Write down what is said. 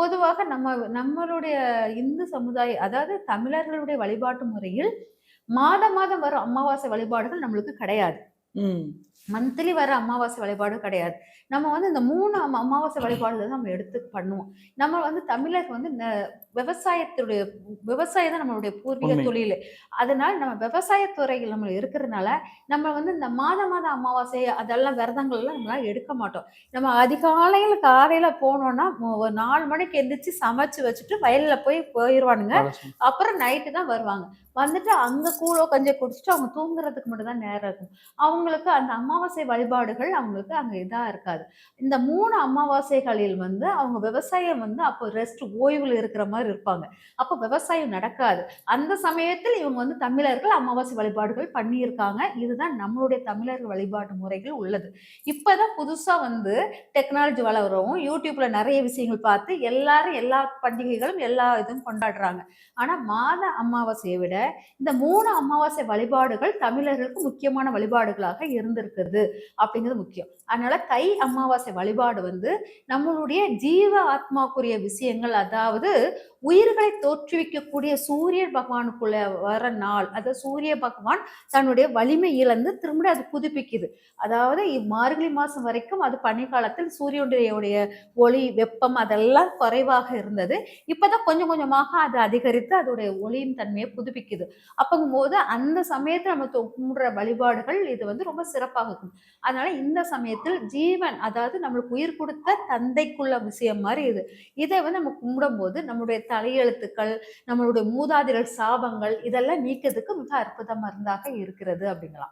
பொதுவாக நம்மளுடைய இந்து சமுதாயம் அதாவது தமிழர்களுடைய வழிபாட்டு முறையில் மாதம் மாதம் வரும் அமாவாசை வழிபாடுகள் நம்மளுக்கு கிடையாது. ம். மந்த்லி வர அமாவாசை வழிபாடு கிடையாது. நம்ம வந்து இந்த 3 அமாவாசை வழிபாடுல தான் நம்ம எடுத்து பண்ணுவோம். நம்ம வந்து தமிழர் வந்து விவசாயத்துடைய விவசாயம் தான் நம்மளுடைய பூர்வீக உண்மை. தொழிலு. அதனால நம்ம விவசாய துறையில் நம்ம இருக்கிறதுனால, நம்ம வந்து இந்த மாதம் அமாவாசை அதெல்லாம் விரதங்கள்லாம் நம்மளால எடுக்க மாட்டோம். நம்ம அதிகாலையில காலையில போனோம்னா, ஒரு 4 மணிக்கு எந்திரிச்சு சமைச்சு வச்சுட்டு வயல்ல போயிருவானுங்க. அழகா அப்புறம் நைட்டு தான் வருவாங்க. வந்துட்டு அங்க கூழோ, கஞ்சியோ குடிச்சுட்டு அவங்க தூங்குறதுக்கு மட்டும் தான் நேரம் இருக்கும். அவங்களுக்கு அந்த அமாவாசை வழிபாடுகள் அவங்களுக்கு அங்க இதா இருக்காது. இந்த 3 அமாவாசைகளில் வந்து அவங்க விவசாயம் வந்து அப்போ ஓய்வுல இருக்கிற மாரி இருப்பாங்க. அப்போ விவசாயம் நடக்காது. அந்த சமயத்தில் இவங்க வந்து தமிழர்கள் அமாவாசை வழிபாடுகள் பண்ணியிருக்காங்க. இதுதான் நம்மளுடைய தமிழர்கள் வழிபாட்டு முறைகள் உள்ளது. இப்பதான் புதுசா வந்து டெக்னாலஜி வளரவும், YouTubeல நெறைய விஷயங்கள் பார்த்து எல்லாரும் எல்லா பண்டிகைகளும் எல்லா இதுவும் கொண்டாடுறாங்க. ஆனா மாத அமாவாசைய விட இந்த 3 அமாவாசை வழிபாடுகள் தமிழர்களுக்கு முக்கியமான வழிபாடுகளாக இருந்திருக்குது அப்படிங்கிறது முக்கியம். அதனால தை அமாவாசை வழிபாடு வந்து நம்மளுடைய ஜீவ ஆத்மாக்குரிய விஷயங்கள், அதாவது உயிர்களை தோற்றுவிக்கக்கூடிய சூரிய பகவானுக்குள்ள வர நாள். அதாவது சூரிய பகவான் தன்னுடைய வலிமை இழந்து திரும்ப அது புதுப்பிக்குது. அதாவது மார்கழி மாசம் வரைக்கும் அது பனிக்காலத்தில் சூரியனுடைய ஒளி, வெப்பம் அதெல்லாம் குறைவாக இருந்தது. இப்பதான் கொஞ்சம் கொஞ்சமாக அது அதிகரித்து அதோடைய ஒளியின் தன்மையை புதுப்பிக்குது. அப்பங்கும்போது அந்த சமயத்துல நம்ம கும்பிடுற வழிபாடுகள் இது வந்து ரொம்ப சிறப்பாக இருக்கும். அதனால இந்த சமயத்தில் ஜீவன் அதாவது நம்மளுக்கு உயிர் கொடுத்த தந்தைக்குள்ள விஷயம் மாரி இது. இதை வந்து நம்ம கும்பிடும்போது நம்முடைய தலையெழுத்துக்கள், நம்மளுடைய மூதாதையர் சாபங்கள் இதெல்லாம் நீக்கிறதுக்கு மிக அற்புத மருந்தாக இருக்கிறது அப்படிங்கலாம்.